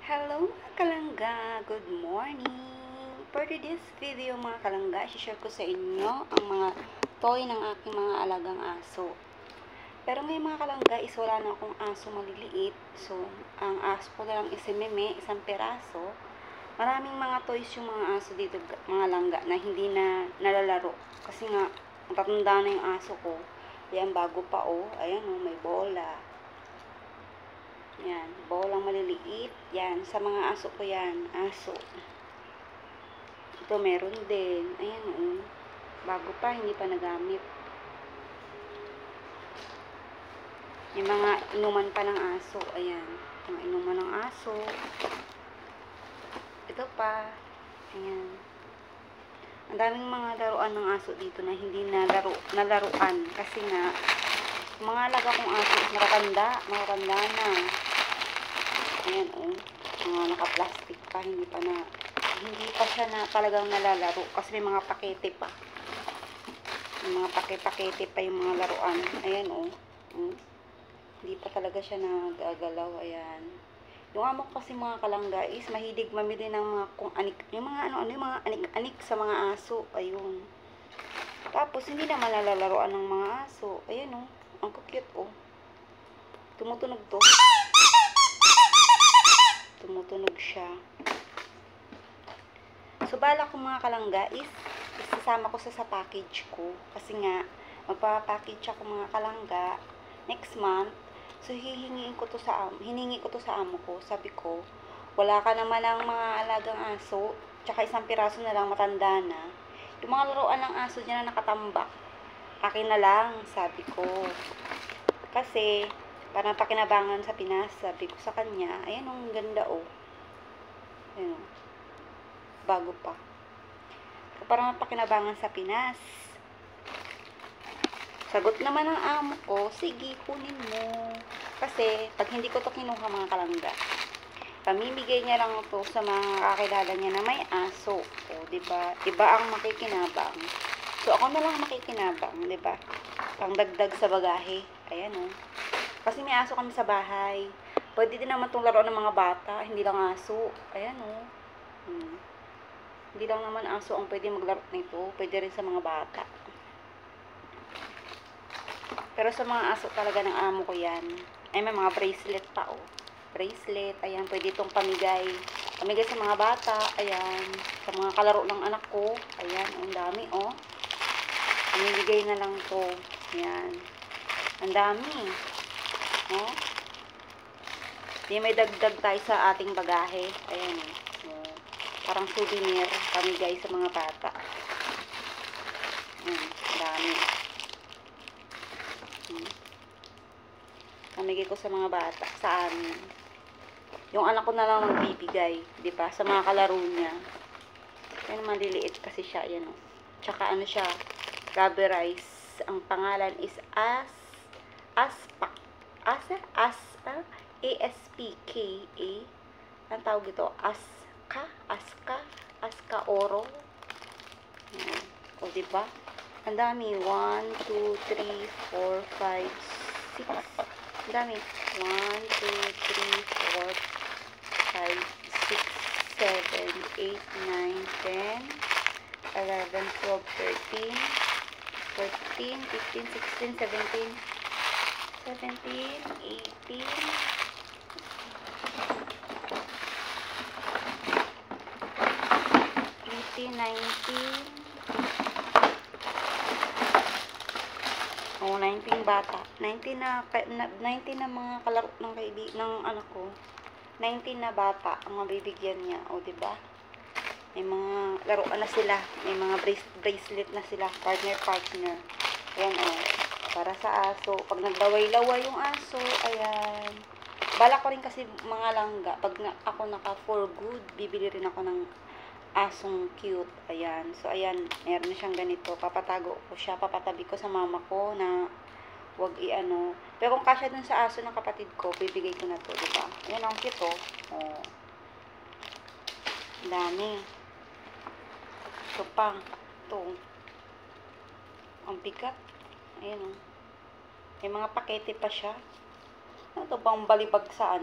Hello mga kalangga! Good morning! For this video mga kalangga, i-share ko sa inyo ang mga toy ng aking mga alagang aso. Pero ngayon mga kalangga is wala na akong aso maliliit. So, ang aso ko na lang is si Meme, isang peraso. Maraming mga toys yung mga aso dito, mga langga, na hindi na nalalaro. Kasi nga, matatanda na yung aso ko. Ayan, bago pa oh. Ayan oh, may bola. Yan, bolang maliliit. Yan, sa mga aso ko yan. Aso. Ito meron din. Ayan, bago pa, hindi pa nagamit. Yung mga inuman pa ng aso. Ayan, mga inuman ng aso. Ito pa. Ayan. Ang daming mga laruan ng aso dito na hindi nalaruan. Kasi nga, mga alaga kong aso, matatanda na. Ayan, mga naka-plastic pa, hindi pa siya na talagang nalalaro kasi may mga pakete pa. May mga pakete pa yung mga laruan. Ayan, hindi pa talaga siya nagagalaw. Ayan. Yung amo ko kasi mga kalangga is mahilig mamili ng mga kung anik, yung mga yung mga anik-anik sa mga aso. Ayun. Tapos hindi naman nalalaroan ng mga aso. Ayan, ang cute, tumutunog to. Tumutunog siya. So, bala ko mga kalangga is isasama ko sa package ko. Kasi nga, magpapackage ako mga kalangga next month. So, hiningi ko to sa amo ko. Sabi ko, wala ka naman ng mga alagang aso, tsaka isang piraso na lang, matanda na. Yung mga laruan ng aso dyan na nakatambak, akin na lang, sabi ko. Kasi, parang pakinabangan sa Pinas, sabi ko sa kanya, ayan ang ganda ayan bago pa. Parang pakinabangan sa Pinas. Sagot naman ng amo ko, sige, kunin mo. Kasi, pag hindi ko to kinuha mga kalangga, pamimigay niya lang to sa mga kakilala niya na may aso. Diba? Iba ang makikinabang. So, ako na lang makikinabang, diba? Pangdagdag sa bagahe. Ayan, Kasi may aso kami sa bahay. Pwede din naman itong laruan ng mga bata. Hindi lang aso. Ayan, Hindi lang naman aso ang pwede maglaro nito. Pwede rin sa mga bata. Pero sa mga aso talaga ng amo ko yan. Ay, may mga bracelet pa, Bracelet. Ayan, pwede itong pamigay. Pamigay sa mga bata. Ayan. Sa mga kalaro ng anak ko. Ayan, ang dami, Pamimigay na lang to. Ayan. Ang dami. Di may dagdag tayo sa ating bagahe. Ayan, parang souvenir, pamigay sa mga bata. Dami. Pamigay ko sa mga bata, sa amin. Yung anak ko na lang magbibigay, di ba? Sa mga kalaro niya. Ayan, maliliit kasi siya, ayan, Tsaka siya, rubberized. Ang pangalan is ASPKA. Ang tawag ito? Aska Oro. Diba? Ang dami. 1, 2, 3, 4, 5, 6. Ang dami. 1, 2, 3, 4, 5, 6, 7, 8, 9, 10, 11, 12, 13, 14, 15, 16, 17, 18, 19, 19 bata. 19 na mga kalaro ng anak ko. 19 na bata ang mabibigyan niya. Diba? May mga laruan na sila. May mga bracelet na sila. Partner. Ayan, para sa aso. Pag naglaway-laway yung aso, ayan. Bala ko rin kasi mga langga. Pag ako naka for good, bibili rin ako ng asong cute. Ayan. So, ayan. Meron na siyang ganito. Papatago ko siya. Papatabi ko sa mama ko na wag Pero kung kasya dun sa aso ng kapatid ko, bibigay ko na to. Diba? Ayan, ang cute, dami. Ito pang. Ito. Ang bigat. Ayan, may mga pakete pa siya. Ito bang balibag sa